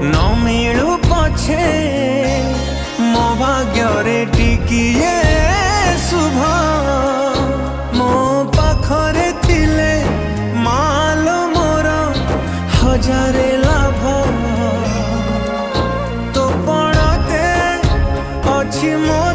न मिलू पछे मो भाग्य टिकिए शुभ मो पाखरे थिले मालो मोर हजारे लाभ तो पड़ते अच्छी मोर